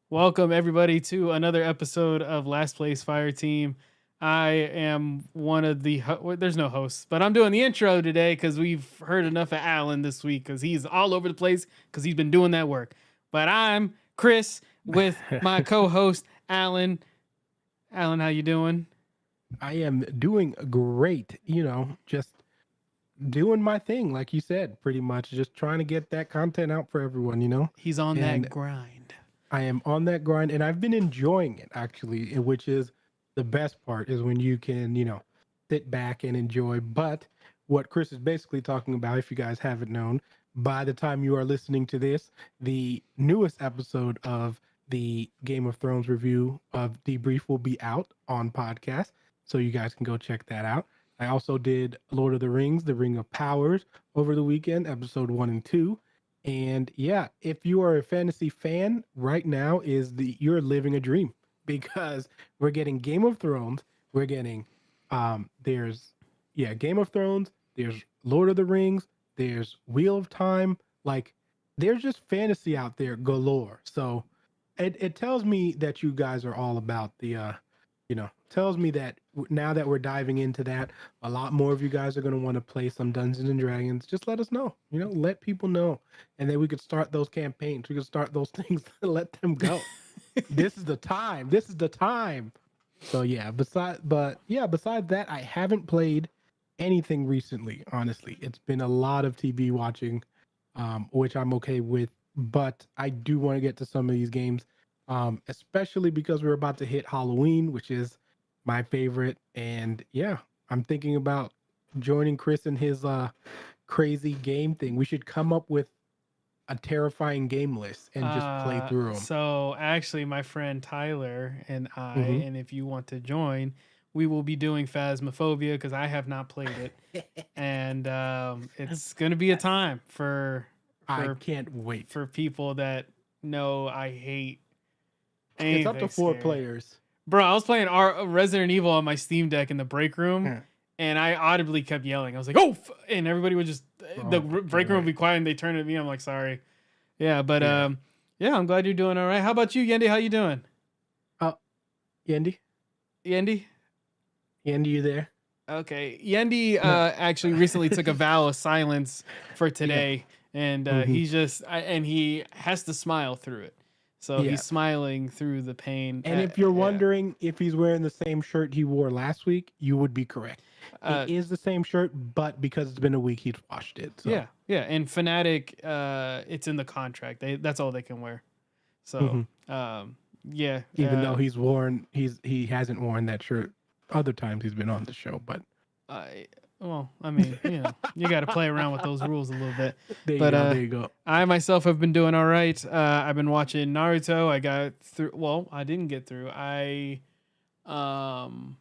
Welcome everybody to another episode of Last Place Fire Team. I am one of the there's no hosts, but I'm doing the intro today because we've heard enough of Alan this week because he's all over the place because he's been doing that work. But I'm Chris with my co-host Alan. Alan, how you doing? I am doing great, just doing my thing, like you said, pretty much just trying to get that content out for everyone. He's on And that grind. I am on that grind and I've been enjoying it actually, which is the best part is when you can, sit back and enjoy. But what Chris is basically talking about, if you guys haven't known, by the time you are listening to this, the newest episode of the Game of Thrones review of Debrief will be out on podcast. So you guys can go check that out. I also did Lord of the Rings, The Ring of Powers over the weekend, episode 1 and 2. And yeah, if you are a fantasy fan, right now you're living a dream because we're getting Game of Thrones, we're getting there's Game of Thrones, there's Lord of the Rings, there's Wheel of Time, like there's just fantasy out there galore. So it tells me that you guys are all about tells me that now that we're diving into that, a lot more of you guys are going to want to play some Dungeons and Dragons. Just let us know, let people know. And then we could start those campaigns. We could start those things and let them go. This is the time. This is the time. So besides that, I haven't played anything recently, honestly. It's been a lot of TV watching, which I'm okay with, but I do want to get to some of these games, especially because we're about to hit Halloween, which is my favorite. And I'm thinking about joining Chris in his crazy game thing. We should come up with a terrifying game list and just play through them. So actually, my friend Tyler and Mm-hmm. and if you want to join, we will be doing Phasmophobia because I have not played it, and it's gonna be a time I for can't wait. for people that know I hate It's up to anything four scary. players. Bro, I was playing Resident Evil on my Steam Deck in the break room, Yeah. and I audibly kept yelling. I was like, "Oh!" And everybody would just the Oh, break room would be quiet, and they turn at me. I'm like, "Sorry." Yeah, but yeah. yeah, I'm glad you're doing all right. How about you, Yendi? How you doing, Oh, Yendi, Yendi? Yendi, you there? Okay, Yendi No. actually recently took a vow of silence for Yeah. today, and Mm-hmm. and he has to smile through it. So he's Yes. smiling through the pain. And if you're Yeah. wondering if he's wearing the same shirt he wore last week, you would be correct. It Uh, is the same shirt, but because it's been a week, he's washed it. So, yeah, yeah, and Fnatic, it's in the contract. That's all they can wear. So, hmm yeah, even though he hasn't worn that shirt other times he's been on the show, but I well, I mean, you got to play around with those rules a little bit. there you But go. There you go. I myself have been doing all right. I've been watching Naruto. I got through. Well, I didn't get through. I um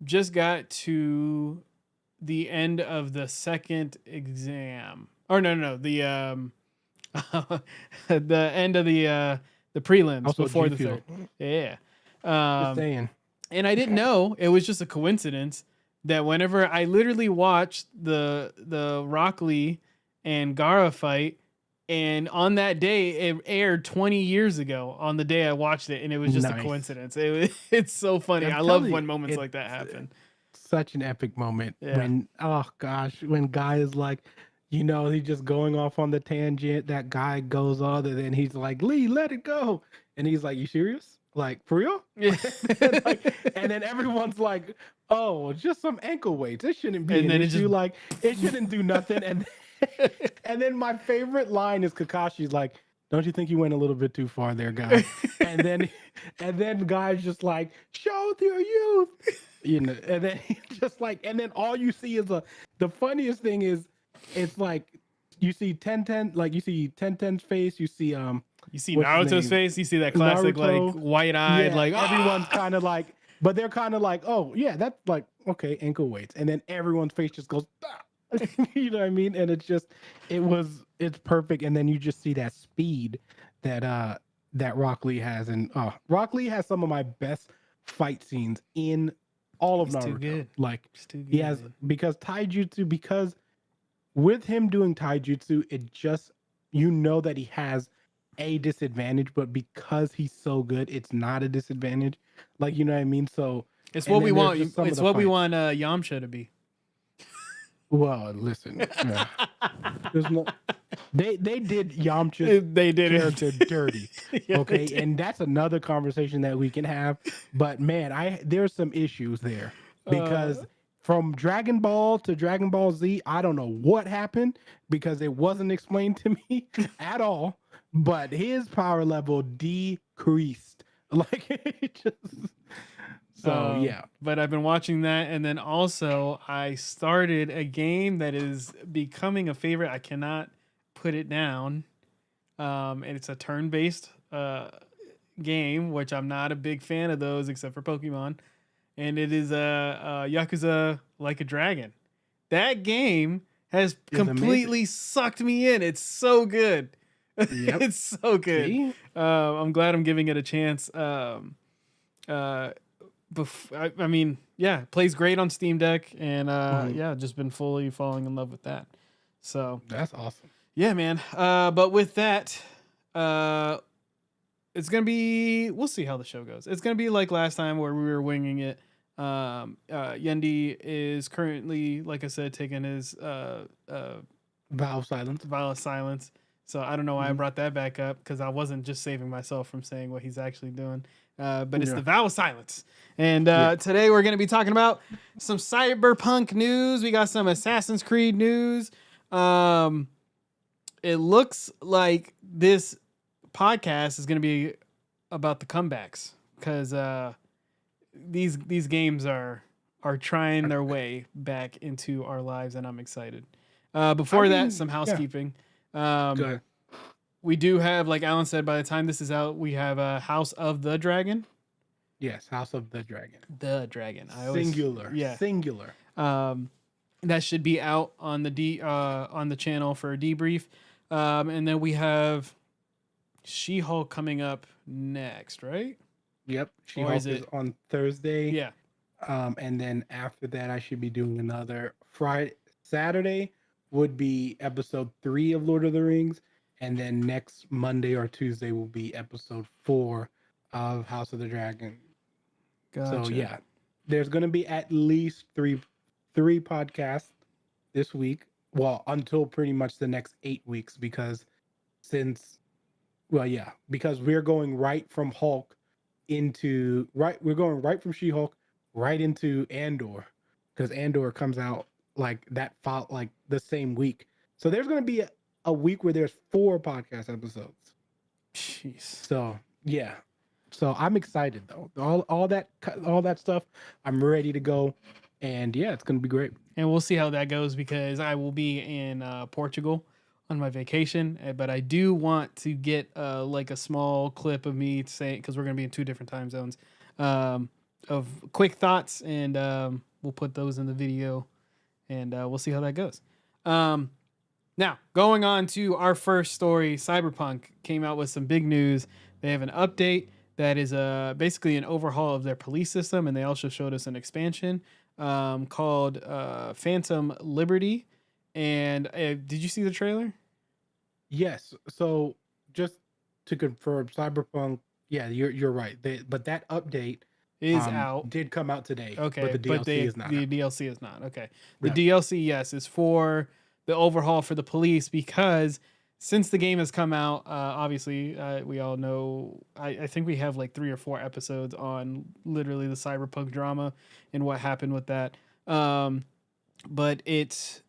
just got to the end of the second exam. Or no, the end of the prelims Also, before G the Fuel. third. Yeah. Just Um saying. and I didn't know it was just a coincidence that whenever I literally watched the Rock Lee and Gara fight, and on that day it aired 20 years ago on the day I watched it, and it was just a Nice. coincidence. It's so funny. I'm I love telling you, when moments like that it's happen. such an epic moment Yeah. when, oh gosh, when guy is like, he's just going off on the tangent. That guy goes on, and then he's like, Lee, let it go. And he's like, you serious? Like, for real? Yeah. And then everyone's like, oh, just some ankle weights. It shouldn't be And an then it just issue. Like, it shouldn't do nothing. And and then my favorite line is Kakashi's like, don't you think you went a little bit too far there, guy? And then guy's just like, show your youth. And then he just like, and then all you see is the funniest thing is it's like you see 1010, like you see 1010's face, you see You see what's his Naruto's name? face. You see that classic like Naruto. white-eyed Yeah, like everyone's kind of like, but they're kind of like, oh yeah, that's like okay, ankle weights, and then everyone's face just goes, ah. You know what I mean? And it's perfect, and then you just see that speed that Rock Lee has, and Rock Lee has some of my best fight scenes in all of He's too Naruto. good. Like He's too good. he has because taijutsu, because with him doing taijutsu, it just that he has a disadvantage, but because he's so good, it's not a disadvantage. Like, you know what I mean? So, It's and what we then there's want. just some of It's the what we fights. want Yamcha to be. Well, listen, there's no. They did Yamcha's They did character it. dirty. Yeah, they Okay, did. and that's another conversation that we can have. But man, I there's some issues there Uh, because from Dragon Ball to Dragon Ball Z, I don't know what happened because it wasn't explained to me at all. But his power level decreased. Like it just so yeah. but I've been watching that, and then also I started a game that is becoming a favorite. I cannot put it down. And it's a turn-based game, which I'm not a big fan of those, except for Pokemon. And it is Yakuza Like a Dragon. That game has It's amazing. completely sucked me in. It's so good. Yep. It's so good. See? I'm glad I'm giving it a chance. Uh, I mean, yeah, plays great on Steam Deck, and Mhm. yeah, just been fully falling in love with that. So That's awesome. yeah, man. But with that, uh, it's gonna be. We'll see how the show goes. It's gonna be like last time where we were winging it. Yendi is currently, like I said, taking his Vow of silence. vial of silence. So I don't know why I Mhm. brought that back up because I wasn't just saving myself from saying what he's actually doing. But it's Yeah. the vow of silence. And Yeah. today we're going to be talking about some Cyberpunk news. We got some Assassin's Creed news. Um, it looks like this podcast is going to be about the comebacks because these games are trying their way back into our lives, and I'm excited. I Before that, mean, some yeah. housekeeping. Um, Good. we do have, like Alan said, by the time this is out, we have a House of the Dragon. Yes, House of the Dragon. The Dragon. I always Singular. yeah. Singular. Um, that should be out on the on the channel for a debrief. And then we have She-Hulk coming up next, right? Yep. Or She-Hulk is is it? on Thursday. Yeah. And then after that, I should be doing another Friday. Saturday would be episode 3 of Lord of the Rings. And then next Monday or Tuesday will be episode 4 of House of the Dragon. Gotcha. So yeah, there's gonna be at least three podcasts this week. Well, until pretty much the next 8 weeks, because since because we're going right from Hulk into we're going right from She-Hulk right into Andor, because Andor comes out like like the same week. So there's gonna be a week where there's 4 podcast episodes. Jeez. So yeah. So I'm excited though. All that stuff, I'm ready to go. And yeah, it's gonna be great. And we'll see how that goes because I will be in Portugal on my vacation. But I do want to get like a small clip of me saying, because we're going to be in 2 different time zones, of quick thoughts. And we'll put those in the video and we'll see how that goes. Now, going on to our first story, Cyberpunk came out with some big news. They have an update that is basically an overhaul of their police system, and they also showed us an expansion called Phantom Liberty. And did you see the trailer? Yes. So just to confirm, Cyberpunk, yeah, you're right. But that update Is out. did come out today. Okay, But the DLC is not. the DLC is not. Okay. The No. DLC, yes, is for the overhaul for the police because since the game has come out, obviously, we all know, I think we have like 3 or 4 episodes on literally the Cyberpunk drama and what happened with that. But it's,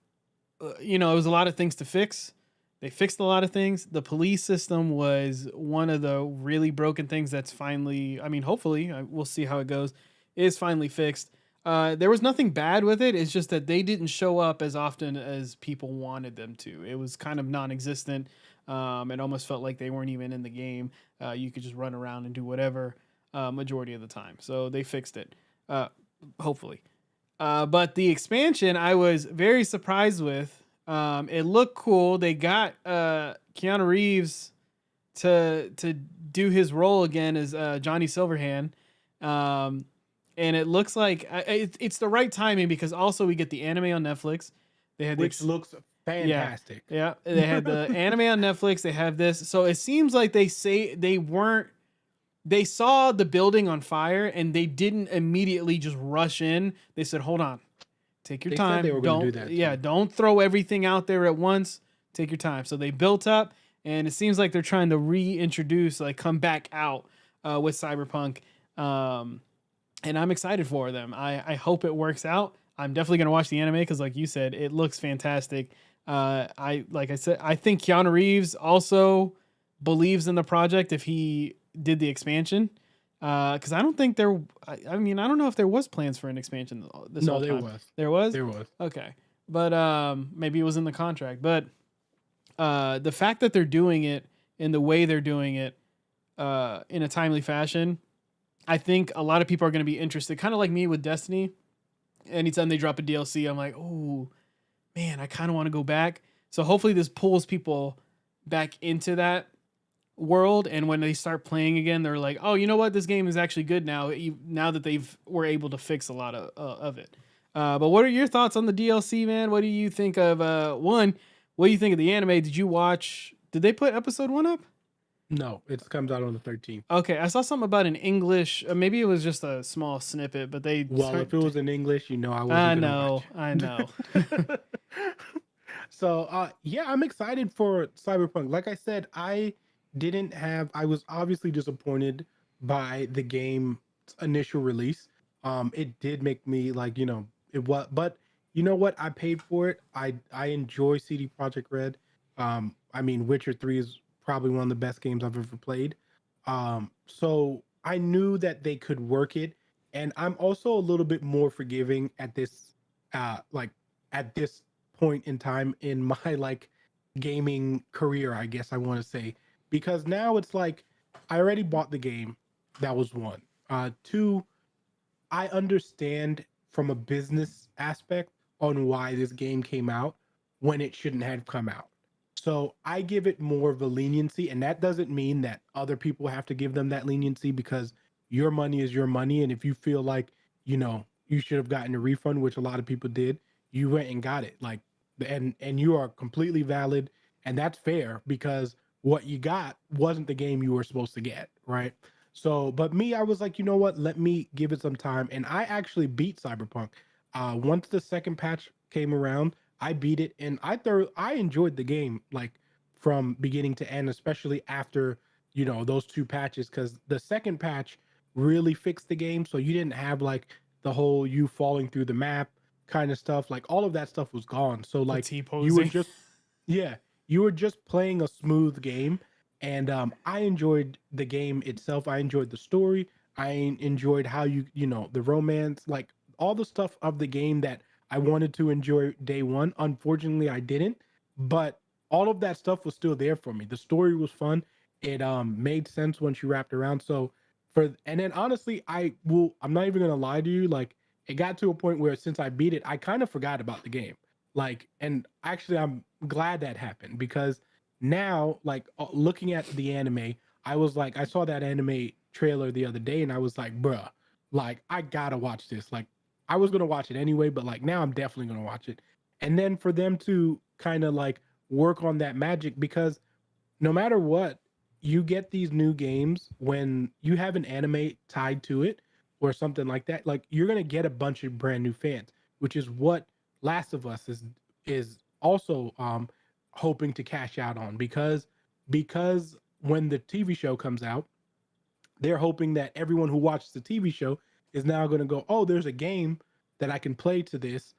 it was a lot of things to fix. They fixed a lot of things. The police system was one of the really broken things that's finally, I mean, hopefully, we'll see how it goes, is finally fixed. There was nothing bad with it. It's just that they didn't show up as often as people wanted them to. It was kind of non-existent. It almost felt like they weren't even in the game. You could just run around and do whatever majority of the time. So they fixed it, hopefully. But the expansion, I was very surprised with. It looked cool. They got Keanu Reeves to do his role again as Johnny Silverhand. And it looks like it's the right timing because also we get the anime on Netflix. They had Which looks Yeah. Fantastic. Yeah. They had the anime on Netflix. They have this. So it seems like they say they weren't, they saw the building on fire and they didn't immediately just rush in. They said, hold on, take your They said they time. were going to do Don't, that yeah, too. don't throw everything out there at once. Take your time. So they built up and it seems like they're trying to reintroduce, like come back out with Cyberpunk. Um, and I'm excited for them. I hope it works out. I'm definitely gonna watch the anime because, like you said, it looks fantastic. I like I said, I think Keanu Reeves also believes in the project if he did the expansion. Because I don't think there. I mean, I don't know if there was plans for an expansion this No, whole there time. was. There was. There was. Okay, but maybe it was in the contract. But the fact that they're doing it in the way they're doing it in a timely fashion, I think a lot of people are going to be interested. Kind of like me with Destiny. Anytime they drop a DLC, I'm like, oh man, I kind of want to go back. So hopefully this pulls people back into that world, and when they start playing again, they're like, oh, you know what, this game is actually good now. Now that they've were able to fix a lot of it. But what are your thoughts on the DLC, man? What do you think of one? What do you think of the anime? Did you watch? Did they put episode one up? No, it comes out on the 13th. Okay, I saw something about an English. Maybe it was just a small snippet, but they. Well, if it was in English, I I wasn't going to know, watch. I know. So, yeah, I'm excited for Cyberpunk. Like I said, I was obviously disappointed by the game's initial release. It did make me like, it was, but you know what? I paid for it. I enjoy CD Projekt Red. I mean, Witcher 3 is probably one of the best games I've ever played. So I knew that they could work it, and I'm also a little bit more forgiving at this, like at this point in time in my like gaming career, I guess I want to say, because now it's like I already bought the game. That was one. Two, I understand from a business aspect on why this game came out when it shouldn't have come out. So I give it more of a leniency, and that doesn't mean that other people have to give them that leniency, because your money is your money. And if you feel like, you should have gotten a refund, which a lot of people did, you went and got it. Like, and you are completely valid, and that's fair, because what you got wasn't the game you were supposed to get, right? So, but me, I was like, you know what? Let me give it some time. And I actually beat Cyberpunk. Once the second patch came around, I beat it, and I enjoyed the game, like from beginning to end, especially after, those two patches, because the second patch really fixed the game. So you didn't have like the whole you falling through the map kind of stuff. Like all of that stuff was gone. So The like T you were posing. just yeah, you were just playing a smooth game, and I enjoyed the game itself. I enjoyed the story. I enjoyed how the romance, like all the stuff of the game that I wanted to enjoy day one. Unfortunately, I didn't, but all of that stuff was still there for me. The story was fun. It made sense once you wrapped around. So and then honestly, I'm not even gonna lie to you, like it got to a point where since I beat it, I kind of forgot about the game. Like, and actually I'm glad that happened, because now, like, looking at the anime, I was like, I saw that anime trailer the other day and I was like, bruh, like I gotta watch this. Like I was gonna watch it anyway, but like now I'm definitely gonna watch it. And then for them to kind of like work on that magic, because no matter what, you get these new games when you have an anime tied to it or something like that. Like you're gonna get a bunch of brand new fans, which is what Last of Us is also hoping to cash out on, because when the TV show comes out, they're hoping that everyone who watches the TV show is now going to go, oh, there's a game that I can play to this,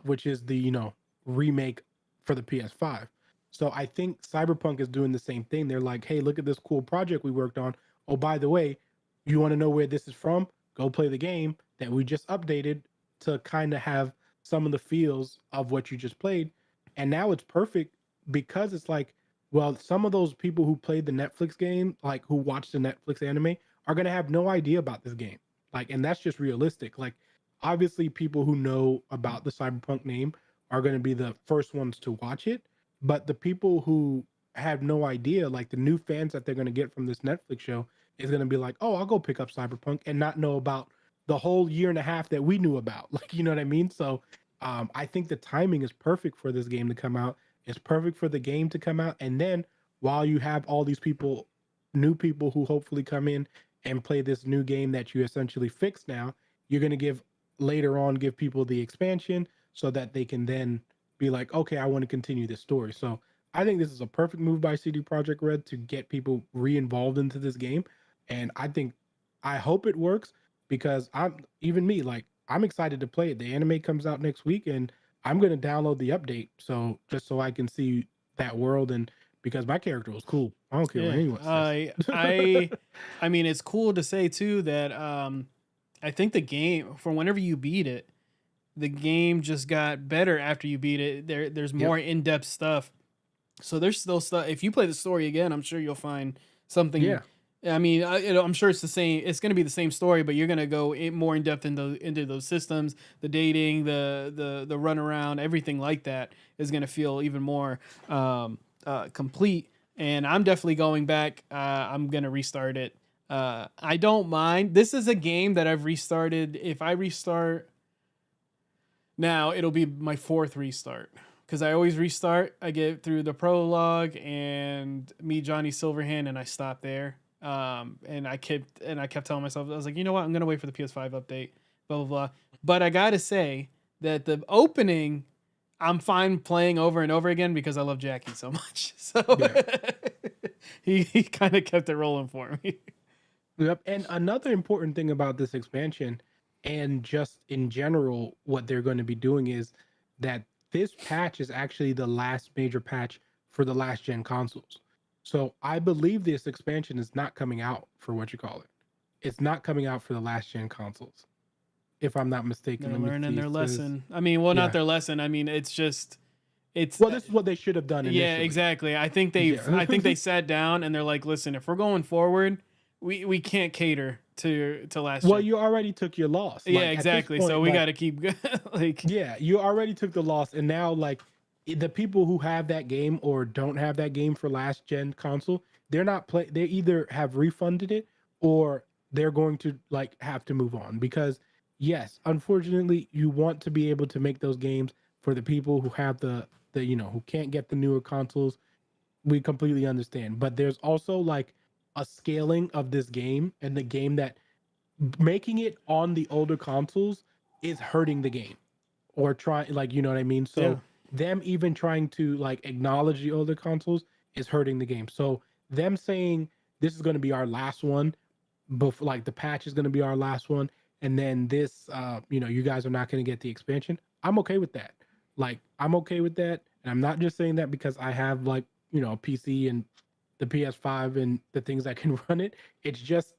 which is the remake for the PS5. So I think Cyberpunk is doing the same thing. They're like, hey, look at this cool project we worked on. Oh, by the way, you want to know where this is from? Go play the game that we just updated to kind of have some of the feels of what you just played. And now it's perfect, because it's like, well, some of those people who played the Netflix game, like who watched the Netflix anime, are gonna have no idea about this game. Like, and that's just realistic. Like, obviously, people who know about the Cyberpunk name are gonna be the first ones to watch it. But the people who have no idea, like the new fans that they're gonna get from this Netflix show, is gonna be like, oh, I'll go pick up Cyberpunk, and not know about the whole year and a half that we knew about. Like, you know what I mean? So I think the timing is perfect for this game to come out. It's perfect for the game to come out, and then while you have all these people, new people who hopefully come in and play this new game that you essentially fix now, you're going to give later on give people the expansion so that they can then be like, okay, I want to continue this story. So I think this is a perfect move by CD Projekt Red to get people re-involved into this game, and I hope it works because I'm even me like I'm excited to play it. The anime comes out next week, and I'm gonna download the update so just so I can see that world and because my character was cool. I don't care what Yeah, anyone says. I mean, it's cool to say too that I think the game from whenever you beat it, the game just got better after you beat it. There's Yep. more in depth stuff. So there's still stuff. If you play the story again, I'm sure you'll find something. Yeah. I mean, I'm sure it's the same. It's going to be the same story, but you're going to go more in depth into those systems, the dating, the run around, everything like that is going to feel even more complete. And I'm definitely going back. I'm going to restart it. I don't mind. This is a game that I've restarted. If I restart now, it'll be my fourth restart because I always restart. I get through the prologue and meet Johnny Silverhand, and I stop there. And I kept telling myself, I was like, you know what, I'm gonna wait for the PS5 update, blah blah blah. But I gotta say that the opening, I'm fine playing over and over again because I love Jackie so much. So Yeah. he kind of kept it rolling for me. Yep. And another important thing about this expansion and just in general, what they're going to be doing is that this patch is actually the last major patch for the last gen consoles. So I believe this expansion is not coming out for what you call it. It's not coming out for the last gen consoles, if I'm not mistaken. They're Let me learning see. their It says, lesson. I mean, well, not yeah. their lesson. I mean, it's just it's Well, this is what they should have done yeah, initially. exactly. Yeah. I think they sat down and they're like, listen, if we're going forward, we can't cater to last Well, gen. you already took your loss. Yeah, Like at this exactly. So point, we got like to keep like yeah, you already took the loss, and now like the people who have that game or don't have that game for last gen console, they're not play. They either have refunded it or they're going to like have to move on because yes, unfortunately, you want to be able to make those games for the people who have the who can't get the newer consoles. We completely understand, but there's also like a scaling of this game and the game that making it on the older consoles is hurting the game or try like you know what I mean. yeah. So them even trying to like acknowledge the older consoles is hurting the game. So them saying this is going to be our last one, before like the patch is going to be our last one, and then this you guys are not going to get the expansion. I'm okay with that. Like I'm okay with that, and I'm not just saying that because I have like a PC and the PS5 and the things that can run it. It's just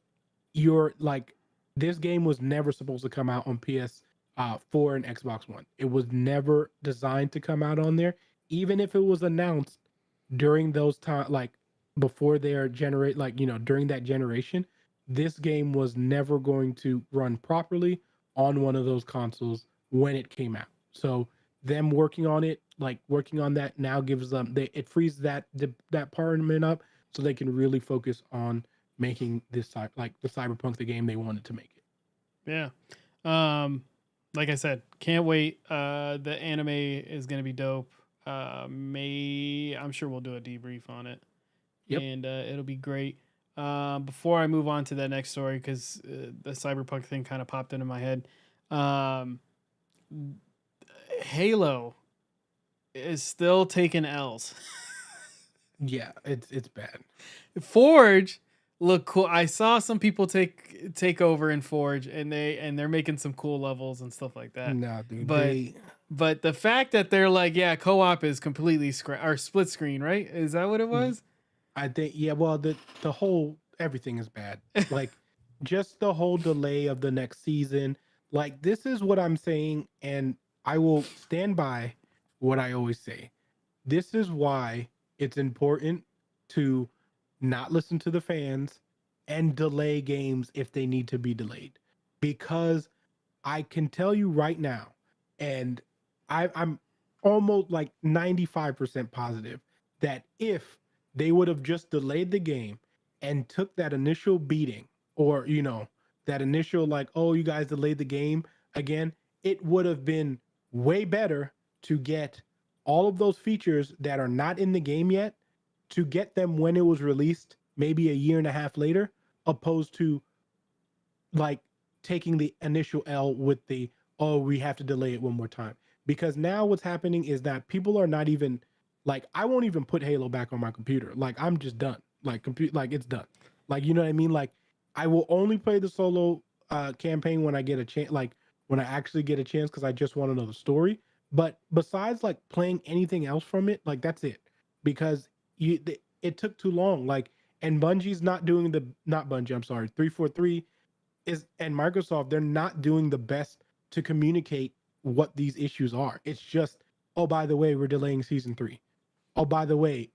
you're like this game was never supposed to come out on PS4 and Xbox One. It was never designed to come out on there, even if it was announced during those time, like before their generate, like during that generation. This game was never going to run properly on one of those consoles when it came out. So them working on it, like working on that now gives them it frees that part up so they can really focus on making this like the Cyberpunk the game they wanted to make it. Yeah. Um like I said, can't wait. The anime is going to be dope. May I'm sure we'll do a debrief on it Yep. and it'll be great. Before I move on to that next story cuz the Cyberpunk thing kind of popped into my head. Um Halo is still taking L's. Yeah, it's bad. Forge look cool. I saw some people take over in Forge and they're making some cool levels and stuff like that. Nah, dude, But but the fact that they're like, yeah, co-op is completely or split screen, right? Is that what it was? I think yeah, well the whole everything is bad. Like just the whole delay of the next season. Like this is what I'm saying and I will stand by what I always say. This is why it's important to not listen to the fans and delay games if they need to be delayed. Because I can tell you right now, and I'm almost like 95% positive that if they would have just delayed the game and took that initial beating, or that initial like, oh, you guys delayed the game again, it would have been way better to get all of those features that are not in the game yet, to get them when it was released, maybe a year and a half later, opposed to like taking the initial L with the, oh, we have to delay it one more time. Because now what's happening is that people are not even like, I won't even put Halo back on my computer. Like, I'm just done. Like compute, like it's done. Like, you know what I mean? Like, I will only play the solo campaign when I get a chance, like when I actually get a chance, because I just want to know the story. But besides like playing anything else from it, like that's it. Because it took too long. Like, and Bungie's not doing the, not Bungie, I'm sorry, 343 is, and Microsoft, they're not doing the best to communicate what these issues are. It's just, oh, by the way, we're delaying season 3. Oh, by the way,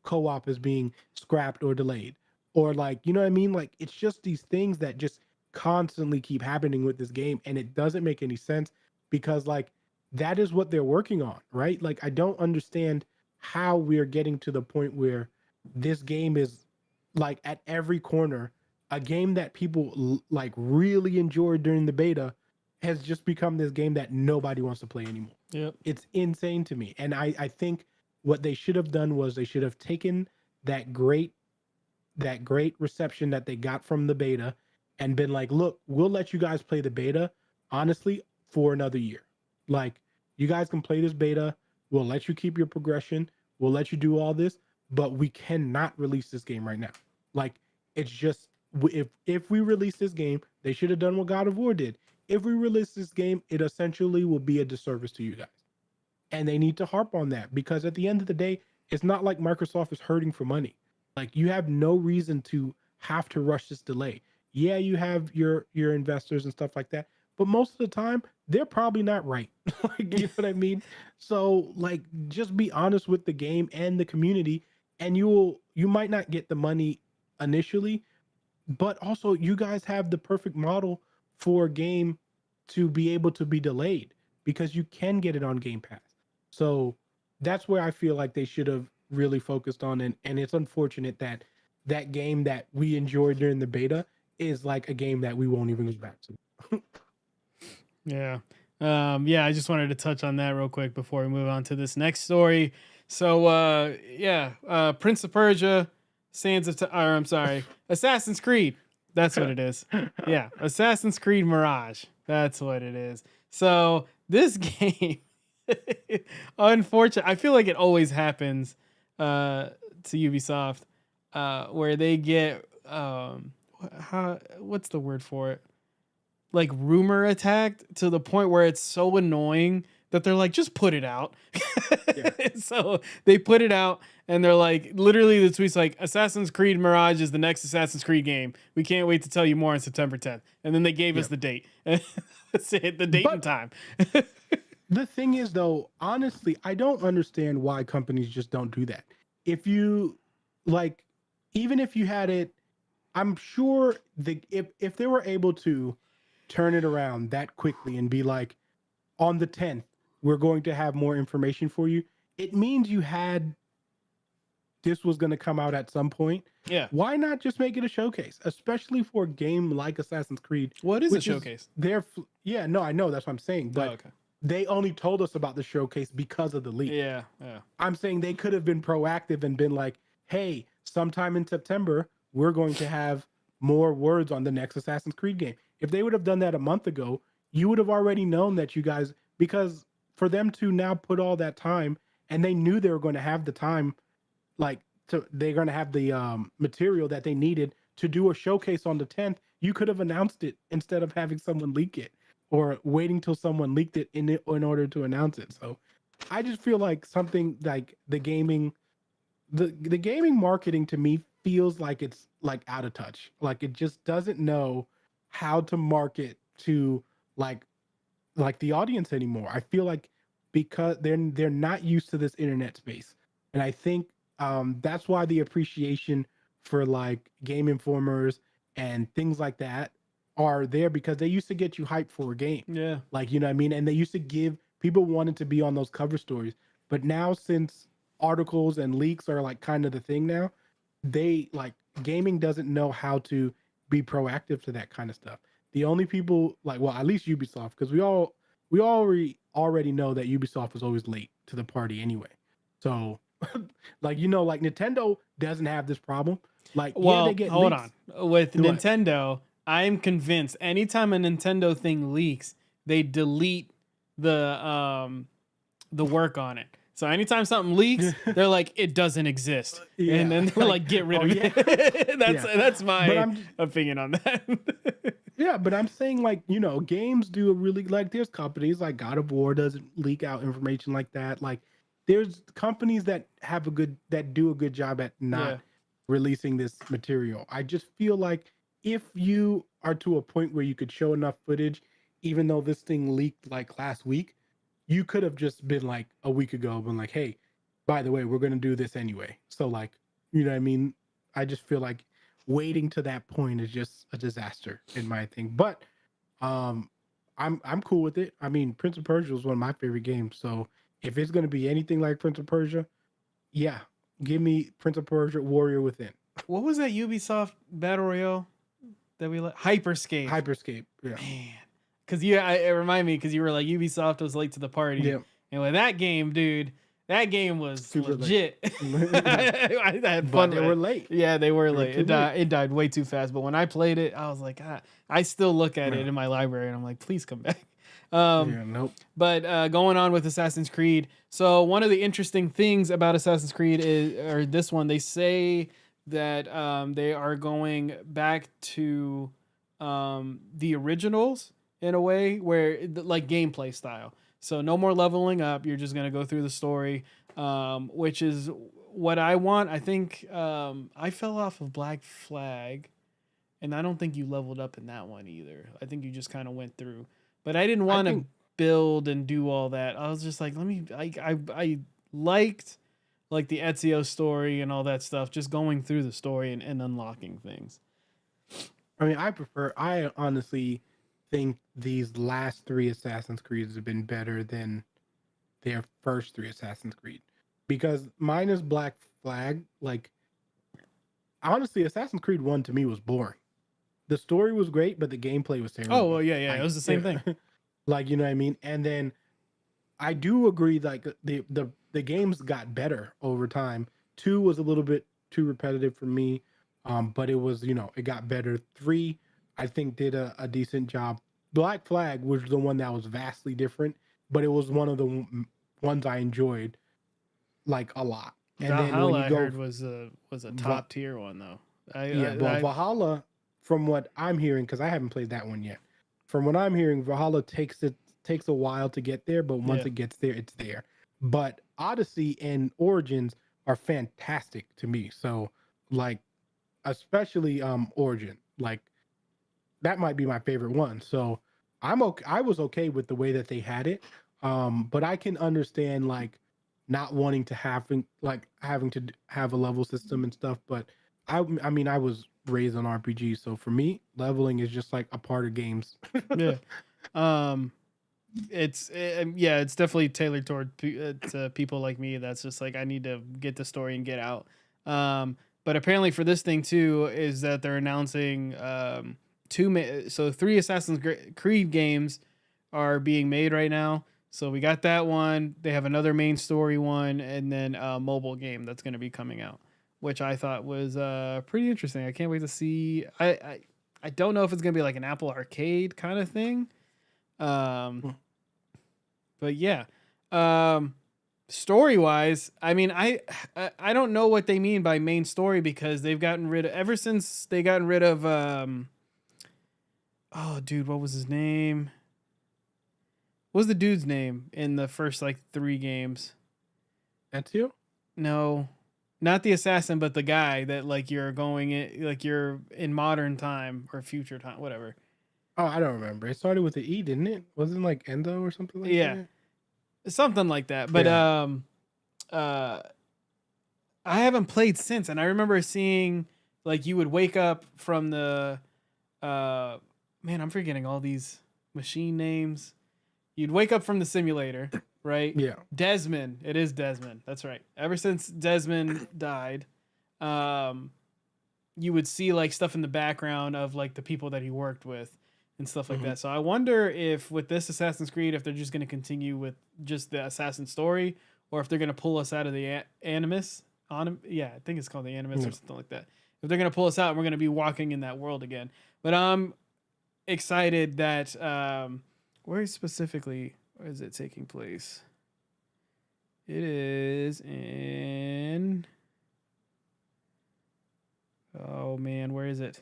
co-op is being scrapped or delayed. Or like, you know what I mean? Like, it's just these things that just constantly keep happening with this game, and it doesn't make any sense because like that is what they're working on, right? Like, I don't understand how we are getting to the point where this game is like at every corner, a game that people like really enjoyed during the beta has just become this game that nobody wants to play anymore. Yep. It's insane to me. And I think what they should have done was they should have taken that great reception that they got from the beta and been like, look, we'll let you guys play the beta honestly for another year. Like, you guys can play this beta, we'll let you keep your progression, we'll let you do all this, but we cannot release this game right now. Like, it's just, if we release this game, they should have done what God of War did. If we release this game, it essentially will be a disservice to you guys. And they need to harp on that because at the end of the day, it's not like Microsoft is hurting for money. Like, you have no reason to have to rush this delay. Yeah, you have your investors and stuff like that, but most of the time they're probably not right. Like, you know what I mean? So like, just be honest with the game and the community, and you might not get the money initially, but also you guys have the perfect model for a game to be able to be delayed because you can get it on Game Pass. So that's where I feel like they should have really focused on, and it's unfortunate that that game that we enjoyed during the beta is like a game that we won't even go back to. Yeah. Yeah, I just wanted to touch on that real quick before we move on to this next story. So, Prince of Persia, or I'm sorry, Assassin's Creed. That's what it is. Yeah, Assassin's Creed Mirage. That's what it is. So, this game, unfortunately, I feel like it always happens to Ubisoft, where they get, what's the word for it? Like rumor attacked to the point where it's so annoying that they're like, just put it out. Yeah. So they put it out and they're like, literally the tweet's like, Assassin's Creed Mirage is the next Assassin's Creed game. We can't wait to tell you more on September 10th. And then they gave us the date. That's it, the date and time. The thing is, though, honestly, I don't understand why companies just don't do that. If you like, even if you had it, I'm sure if they were able to turn it around that quickly and be like, on the 10th, we're going to have more information for you. It means you had this was going to come out at some point. Yeah. Why not just make it a showcase, especially for a game like Assassin's Creed? What is a showcase? Yeah, no, I know that's what I'm saying, but okay. they only told us about the showcase because of the leak. Yeah. I'm saying they could have been proactive and been like, hey, sometime in September, we're going to have more words on the next Assassin's Creed game. If they would have done that a month ago, you would have already known that you guys, because for them to now put all that time, and they knew they were going to have the time, like they're going to have the material that they needed to do a showcase on the 10th. You could have announced it instead of having someone leak it or waiting till someone leaked it in order to announce it. So I just feel like something like the gaming marketing to me feels like it's like out of touch. Like, it just doesn't know how to market to like the audience anymore. I feel like because they're not used to this internet space. And I think that's why the appreciation for like Game Informers and things like that are there, because they used to get you hyped for a game. Yeah. Like, you know what I mean? And they used to give people wanted to be on those cover stories. But now, since articles and leaks are like kind of the thing now, they like gaming doesn't know how to be proactive to that kind of stuff. The only people like, well, at least Ubisoft, because we already know that Ubisoft was always late to the party anyway. So like like Nintendo doesn't have this problem. Like yeah, they Well, get hold leaks. on. With What? Nintendo, I'm convinced anytime a Nintendo thing leaks, they delete the work on it. So anytime something leaks, they're like, it doesn't exist. And Yeah, then they're like like, get rid oh of yeah, it. yeah. That's But my I'm opinion on that. Yeah, but I'm saying like, games do a really like there's companies like God of War doesn't leak out information like that. Like there's companies that do a good job at Yeah. not releasing this material. I just feel like if you are to a point where you could show enough footage, even though this thing leaked like last week, you could have just been like a week ago, been like, hey, by the way, we're gonna do this anyway. So like, you know what I mean? I just feel like waiting to that point is just a disaster in my thing. But um I'm cool with it. I mean, Prince of Persia was one of my favorite games. So if it's gonna be anything like Prince of Persia, yeah, give me Prince of Persia Warrior Within. What was that Ubisoft Battle Royale that we let? Hyperscape. Hyperscape. Yeah. Man. Because it reminded me because you were like, Ubisoft was late to the party. Yeah. And with that game, dude, that game was Super legit. Yeah. I had But fun they with were it. late. Yeah, they were They were late. too late. It died way too fast. But when I played it, I was like, I still look at Yeah. it in my library and I'm like, please come back. Um, Yeah, nope. but going on with Assassin's Creed. So one of the interesting things about Assassin's Creed or this one, they say that they are going back to the originals in a way where like gameplay style. So no more leveling up. You're just gonna go through the story, which is what I want. I think I fell off of Black Flag, and I don't think you leveled up in that one either. I think you just kind of went through. But I didn't I want to think build and do all that. I was just like, let me. I liked like the Ezio story and all that stuff. Just going through the story and unlocking things. I honestly think these last three Assassin's Creeds have been better than their first three Assassin's Creed. Because minus Black Flag, like honestly, Assassin's Creed 1 to me was boring. The story was great, but the gameplay was Oh terrible. well, yeah. It Like was the same thing. like you know what I mean? And then I do agree like the games got better over time. 2 was a little bit too repetitive for me. But it was, it got better. 3 I think did a decent job. Black Flag was the one that was vastly different, but it was one of the ones I enjoyed like a lot. And then when Valhalla, you I go heard was a Va- top tier one though. yeah, well, Valhalla, from what I'm hearing, because I haven't played that one yet. From what I'm hearing, Valhalla takes a while to get there, but once Yeah. it gets there, it's there. But Odyssey and Origins are fantastic to me. So, like, especially Origin, like that might be my favorite one. So I'm okay. I was okay with the way that they had it, but I can understand like not wanting to having to have a level system and stuff. But I mean, I was raised on RPGs, so for me, leveling is just like a part of games. Yeah. Um, it's definitely tailored toward to people like me. That's just like I need to get the story and get out. But apparently for this thing too is that they're announcing three Assassin's Creed games are being made right now. So we got that one. They have another main story one, and then a mobile game that's going to be coming out, which I thought was pretty interesting. I can't wait to see. I don't know if it's going to be like an Apple Arcade kind of thing. But yeah, story wise, I mean, I don't know what they mean by main story because they've gotten rid of ever since they gotten rid of oh dude, what was his name? What was the dude's name in the first like 3 games? Ezio? No, not the assassin, but the guy that like you're going in like you're in modern time or future time, whatever. Oh, I don't remember. It started with the E, didn't it? Wasn't it like Endo or something like Yeah, that? something like that. But Yeah. uh I haven't played since, and I remember seeing like you would wake up from the uh man, I'm forgetting all these machine names. You'd wake up from the simulator, right? Yeah. Desmond, it is Desmond. That's right. Ever since Desmond died, you would see like stuff in the background of like the people that he worked with. and stuff like Mhm. that. So I wonder if with this Assassin's Creed, if they're just going to continue with just the assassin story, or if they're going to pull us out of the Animus. Yeah, I think it's called the Animus or Yeah. something like that. If they're going to pull us out, and we're going to be walking in that world again. But I'm excited that where specifically where is it taking place? It is in oh man, where is it?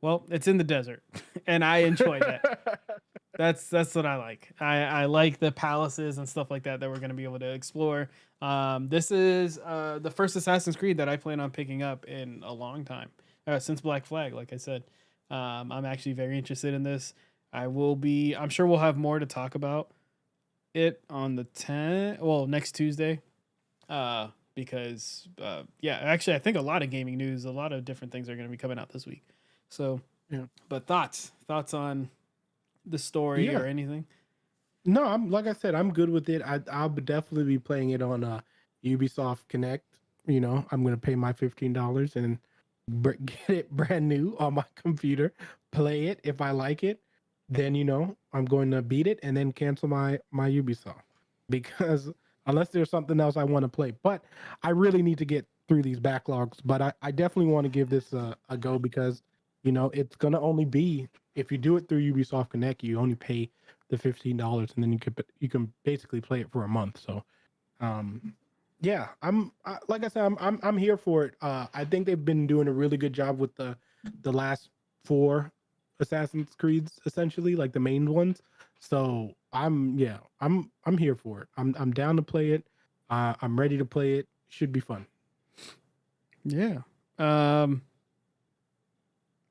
Well, it's in the desert, and I enjoy that. That's what I like. I like the palaces and stuff like that we're going to be able to explore. This is the first Assassin's Creed that I plan on picking up in a long time, since Black Flag. Like I said, I'm actually very interested in this. I will be. I'm sure we'll have more to talk about it on the 10th. Well, next Tuesday. Because yeah, actually, I think a lot of gaming news, a lot of different things are going to be coming out this week. So, Yeah. but thoughts on the story Yeah. or anything? No, I'm like I said, I'm good with it. I'll definitely be playing it on Ubisoft Connect. You know, I'm gonna pay my $15 and get it brand new on my computer. Play it if I like it, then I'm going to beat it and then cancel my Ubisoft because unless there's something else I want to play. But I really need to get through these backlogs. But I definitely want to give this a go because it's gonna only be if you do it through Ubisoft Connect, you only pay the $15 and then you can basically play it for a month. So yeah, like I said, I'm here for it. I think they've been doing a really good job with the last four Assassin's Creeds, essentially, like the main ones. So I'm here for it. I'm down to play it. I'm ready to play it. Should be fun. Yeah. Um.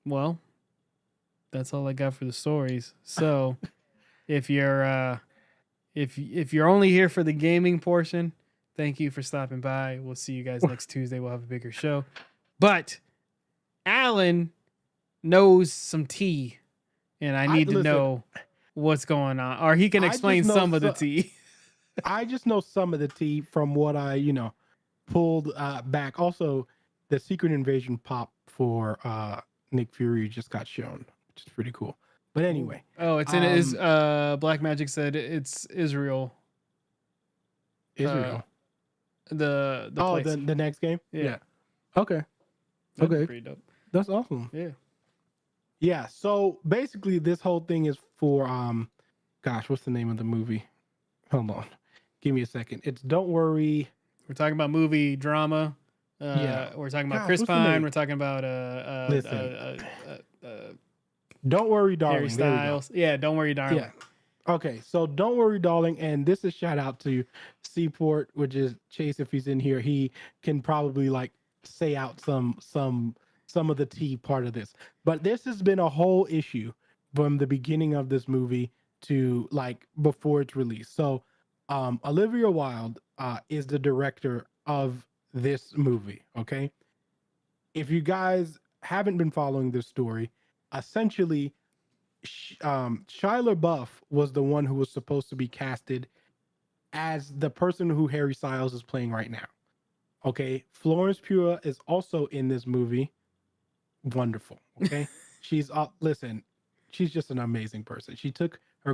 Well, that's all I got for the stories. So, if you're if you're only here for the gaming portion, thank you for stopping by. We'll see you guys next Tuesday. We'll have a bigger show. But Alan knows some tea, and I I need to listen. know what's going on, or he can I just explain know some of the tea. I just know some of the tea from what I pulled back. Also, the Secret Invasion pop for Nick Fury just got shown, which is pretty cool. But Ooh. anyway, Oh, it's in is um, Black Magic said it's Israel. Uh, Israel. the Oh, place. the next game. Yeah, Yeah. Okay. that'd be Okay. pretty dope. That's awesome. Yeah. Yeah. So basically, this whole thing is for gosh, what's the name of the movie? Hold on, give me a second. It's Don't Worry. We're talking about movie drama. Yeah. We're talking about Gosh, Chris what's the Pine. name? We're talking about Listen. uh, Don't worry, Harry darling. There we go. Styles. Yeah, don't worry, Yeah. darling. Okay, so Don't Worry, Darling, and this is shout out to Seaport, which is Chase. If he's in here, he can probably like say out some of the tea part of this. But this has been a whole issue from the beginning of this movie to like before it's released. So, Olivia Wilde is the director of this movie. Okay, if you guys haven't been following this story, essentially Shia LaBeouf was the one who was supposed to be casted as the person who Harry Styles is playing right now. Okay, Florence Pugh is also in this movie. Wonderful. Okay, she's listen, she's just an amazing person. She took her her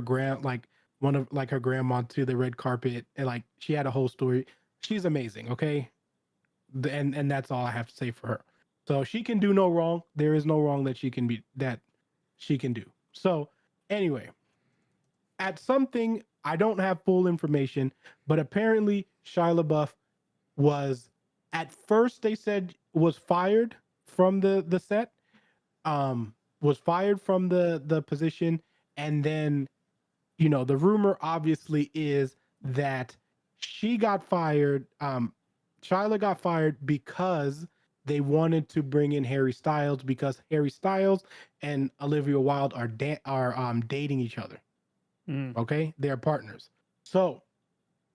grandma to the red carpet and like she had a whole story. She's amazing. Okay, and that's all I have to say for her. So she can do no wrong. There is no wrong that she can do. So anyway, at something I don't have full information, but apparently Shia LaBeouf was at first they said was fired from the set, was fired from the position, and then the rumor obviously is that she got fired. Shyla got fired because they wanted to bring in Harry Styles because Harry Styles and Olivia Wilde are dating each other. Mm. Okay, they're partners. So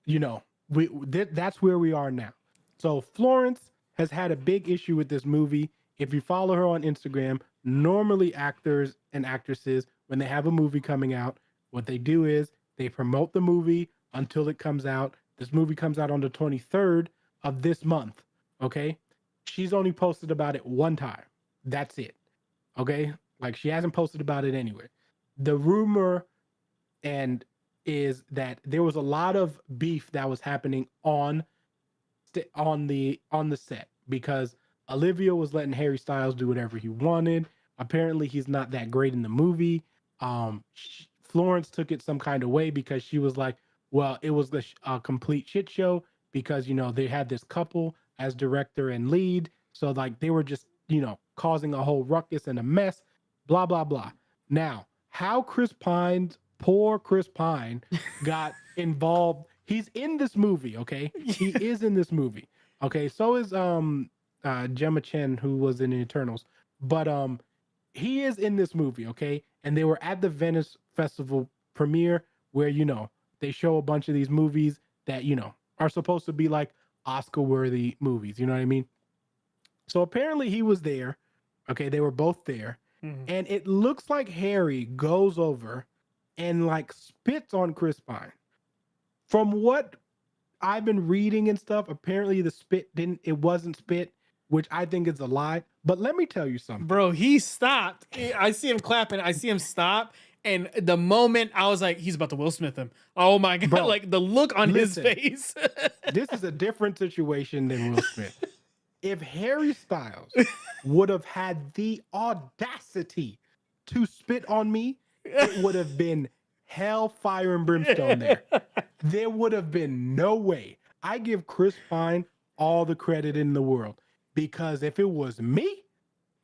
that's where we are now. So Florence has had a big issue with this movie. If you follow her on Instagram, normally actors and actresses, when they have a movie coming out, what they do is they promote the movie until it comes out. This movie comes out on the 23rd of this month. Okay. She's only posted about it one time. That's it. Okay, like she hasn't posted about it anywhere. The rumor and is that there was a lot of beef that was happening on the set because Olivia was letting Harry Styles do whatever he wanted. Apparently, he's not that great in the movie. Florence took it some kind of way because she was like, "Well, it was a complete shit show because they had this couple as director and lead, so like they were just causing a whole ruckus and a mess, blah blah blah." Now, how poor Chris Pine, got involved? He's in this movie, okay? He is in this movie. Okay, so is Gemma Chen, who was in Eternals. But he is in this movie, okay? And they were at the Venice Festival premiere where they show a bunch of these movies that are supposed to be like Oscar worthy movies, you know what I mean? So apparently he was there. Okay, they were both there. Mhm. And it looks like Harry goes over and like spits on Chris Pine. From what I've been reading and stuff, apparently it wasn't spit, which I think is a lie. But let me tell you something. Bro, he stopped. I see him clapping. I see him stop. And the moment I was like, he's about to Will Smith him. Oh my God. Bro, Like the look on listen. his face. This is a different situation than Will Smith. If Harry Styles would have had the audacity to spit on me, it would have been hell, fire, and brimstone there. There would have been no way. I give Chris Pine all the credit in the world because if it was me,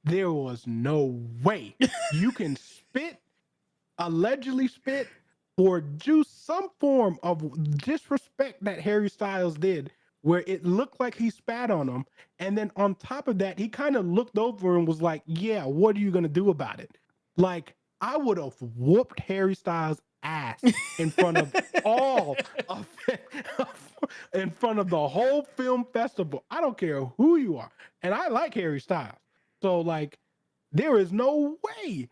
there was no way you can spit, allegedly spit, or do some form of disrespect that Harry Styles did where it looked like he spat on him. And then on top of that, he kind of looked over and was like, yeah, what are you going to do about it? Like, I would have whooped Harry Styles' ass in front of all of in front of the whole film festival. I don't care who you are. And I like Harry Styles. So like there is no way.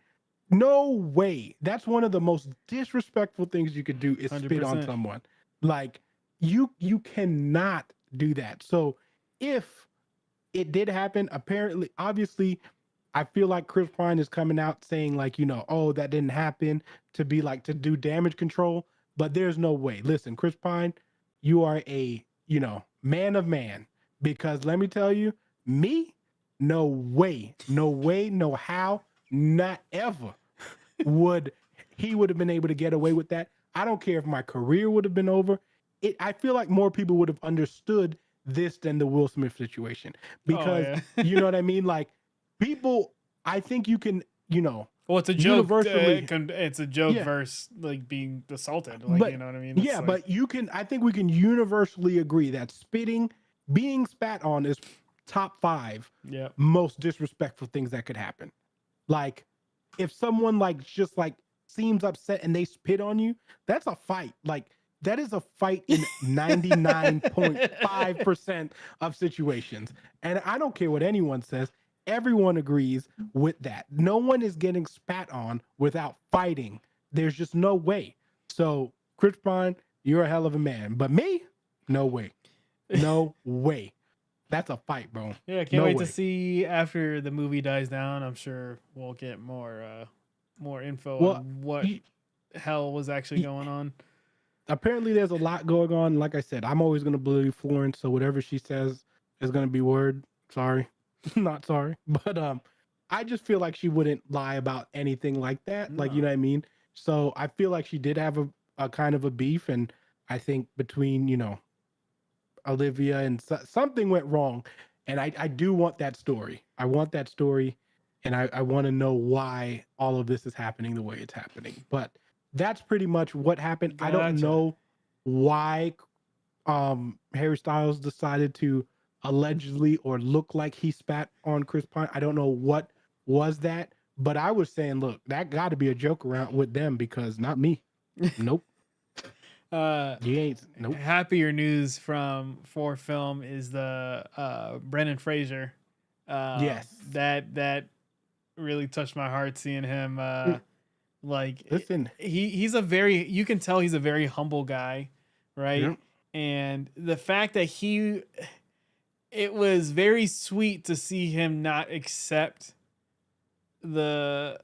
No way. That's one of the most disrespectful things you could do is spit on 100%. someone. Like you cannot do that. So if it did happen, apparently, obviously, I feel like Chris Pine is coming out saying like, oh, that didn't happen to be like to do damage control, but there's no way. Listen, Chris Pine, you are a, man of man because let me tell you, me, no way, no way, no how, not ever would he would have been able to get away with that. I don't care if my career would have been over. I feel like more people would have understood this than the Will Smith situation Oh because yeah. you know what I mean? Like people, I think you can, Well, it's a joke. universally, It's a joke yeah, versus like being assaulted. Like, you but know what I mean? It's yeah, like, but I think we can universally agree that being spat on is top 5 yeah. most disrespectful things that could happen. Like if someone like just like seems upset and they spit on you, that's a fight. Like that is a fight in 99.5% of situations. And I don't care what anyone says, everyone agrees with that. No one is getting spat on without fighting. There's just no way. So, Chris Pine, you're a hell of a man. But me, no way. No way. That's a fight, bro. Yeah, can't No wait to way. see after the movie dies down. I'm sure we'll get more info Well, on what y- hell was actually y- going on. apparently there's a lot going on. Like I said, I'm always gonna believe Florence, so whatever she says is gonna be word. Sorry, not sorry, but I just feel like she wouldn't lie about anything like that. Like you No. know what I mean. So I feel like she did have a kind of a beef, and I think between Olivia and something went wrong, and I do want that story. I want that story, and I want to know why all of this is happening the way it's happening. But that's pretty much what happened. I don't Gotcha. know why Harry Styles decided to allegedly or look like he spat on Chris Pine. I don't know what was that, but I was saying, look, that got to be a joke around with them because not me. Nope. uh You ain't. Nope. Happier news for film is the Brendan Fraser. Yes. That really touched my heart seeing him Mm, like listen. he's a very, you can tell he's a very humble guy, right? Yeah. And the fact that it was very sweet to see him not accept the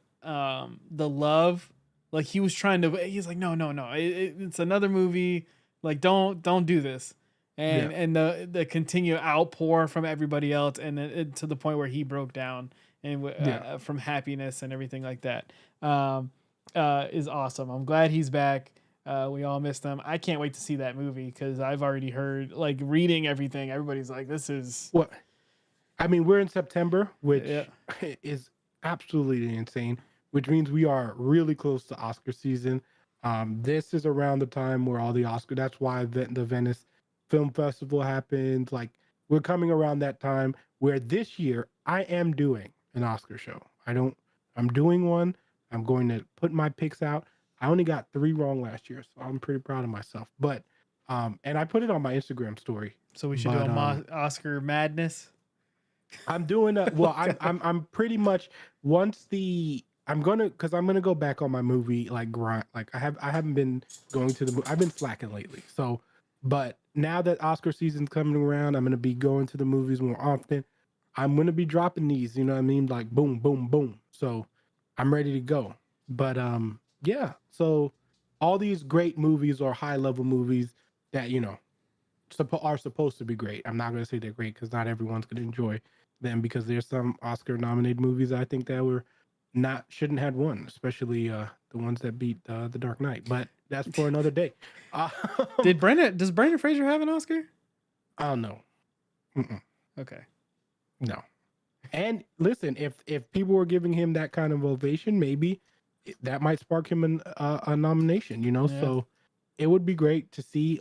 love. Like he was trying to. He's like, no, no, no. It's another movie. Like don't do this. Yeah. And the continued outpour from everybody else, and it, to the point where he broke down and Yeah. from happiness and everything like that. Is awesome. I'm glad he's back. We all missed him. I can't wait to see that movie because I've already heard, like, reading everything. Everybody's like, this is Well, I mean, we're in September, yeah. which is absolutely insane, which means we are really close to Oscar season. This is around the time where all the Oscar, that's why the Venice Film Festival happens. Like, we're coming around that time where this year I am doing an Oscar show. I'm doing one. I'm going to put my picks out. I only got 3 wrong last year, so I'm pretty proud of myself. But, and I put it on my Instagram story. So we should do But, a Oscar madness. I'm doing a well. Okay. I'm pretty much once the I'm gonna go back on my movie like grind. Like I haven't been going to the I've been slacking lately. So, but now that Oscar season's coming around, I'm gonna be going to the movies more often. I'm gonna be dropping these. You know what I mean? Like boom, boom, boom. So I'm ready to go. But yeah. So all these great movies or high level movies that are supposed to be great. I'm not gonna say they're great because not everyone's gonna enjoy them because there's some Oscar nominated movies I think that were not shouldn't have won, especially the ones that beat The Dark Knight. But that's for another day. Um, Does Brendan Fraser have an Oscar? I don't know. Mm-mm, Okay. no. And listen, if people were giving him that kind of ovation, maybe that might spark him a nomination. Yeah. So it would be great to see.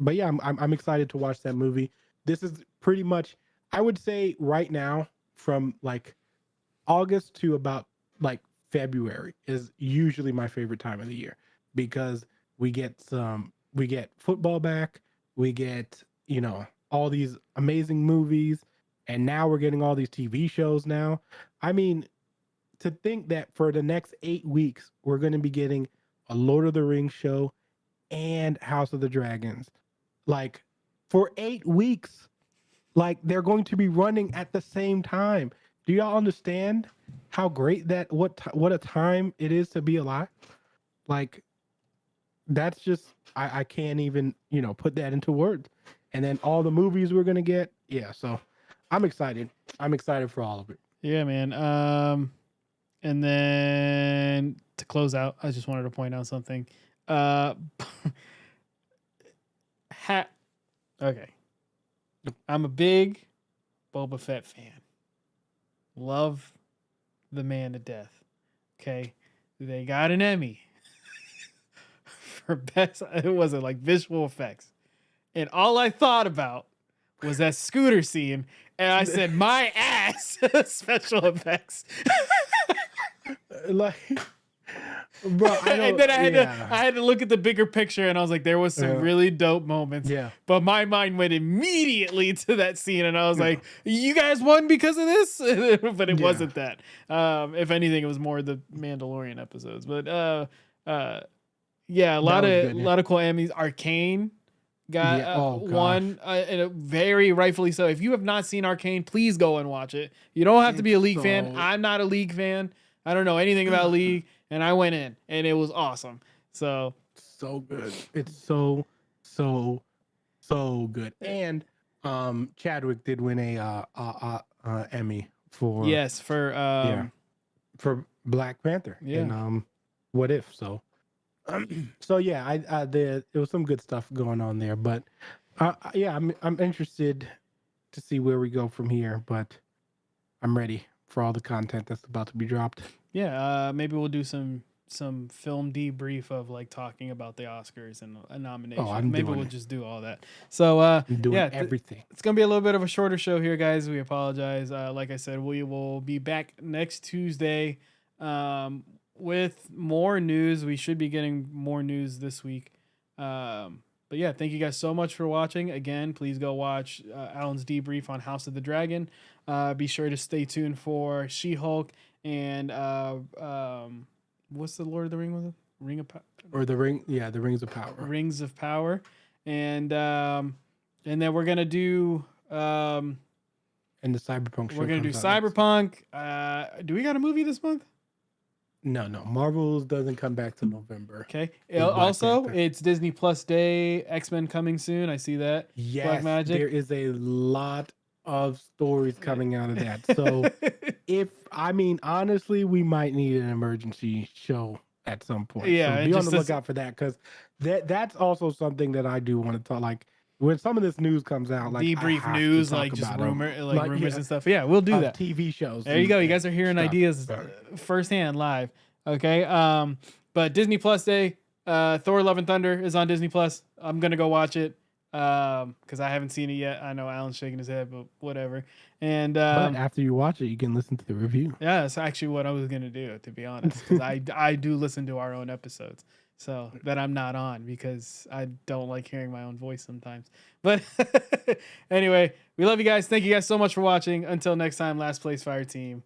But yeah, I'm excited to watch that movie. This is pretty much, I would say, right now from like August to about like February is usually my favorite time of the year because we get football back, we get all these amazing movies, and now we're getting all these TV shows now. I mean, to think that for the next 8 weeks we're going to be getting a Lord of the Rings show and House of the Dragons, like for 8 weeks, like they're going to be running at the same time. Do y'all understand how great what a time it is to be alive? Like that's just I can't even put that into words. And then all the movies we're gonna get, yeah. So I'm excited. I'm excited for all of it. Yeah, man. And then to close out, I just wanted to point out something. Uh, okay. I'm a big Boba Fett fan. Love the man to death. Okay. They got an Emmy for best, it wasn't like visual effects. And all I thought about was that scooter scene. And I said, my ass, special effects. Like, bro, And then I had to look at the bigger picture, and I was like, there was some really dope moments. Yeah. But my mind went immediately to that scene, and I was like, you guys won because of this? But it wasn't that. If anything, it was more the Mandalorian episodes. But yeah, a lot of cool Emmys. Arcane got one, and very rightfully so. If you have not seen Arcane, please go and watch it. You don't have to be a League fan. I'm not a League fan. I don't know anything about League, and I went in, and it was awesome. So good. It's so good. And Chadwick did win a Emmy for for Black Panther and What If. So so yeah, there was some good stuff going on there, but yeah, I'm interested to see where we go from here, but I'm ready for all the content that's about to be dropped. Yeah, maybe we'll do some film debrief of like talking about the Oscars and a nomination. Maybe we'll just do all that. So I'm doing everything. It's gonna be a little bit of a shorter show here, guys. We apologize. Like I said, we will be back next Tuesday with more news. We should be getting more news this week. But yeah, thank you guys so much for watching. Again, please go watch Alan's debrief on House of the Dragon. Be sure to stay tuned for She-Hulk and what's the Lord of the Ring with it? Ring of Power? Or the Ring, yeah, the Rings of Power. Rings of Power. And then we're gonna do and the Cyberpunk We're show gonna do comes out next. Cyberpunk. Do we got a movie this month? No, Marvel's doesn't come back to November. Okay. It's Black Also, Panther. it's Disney Plus Day. X-Men coming soon. I see that. Black Yes, there Magic. is a lot of stories coming out of that. So honestly, we might need an emergency show at some point. Yeah, So and be on just the lookout for that, because that's also something that I do want to talk. Like when some of this news comes out, like I debrief have news, to talk like just about 'em. rumors and stuff. Yeah, we'll do Of that. TV shows. There you go. You guys are and hearing stuff. ideas firsthand live. Okay. But Disney Plus Day, Thor: Love and Thunder is on Disney Plus. I'm gonna go watch it because I haven't seen it yet. I know Alan's shaking his head, but whatever. And But after you watch it, you can listen to the review. yeah, that's actually what I was gonna do, to be honest, because I do listen to our own episodes, so that I'm not on because I don't like hearing my own voice sometimes. But anyway, we love you guys. Thank you guys so much for watching. Until next time, Last Place Fire Team.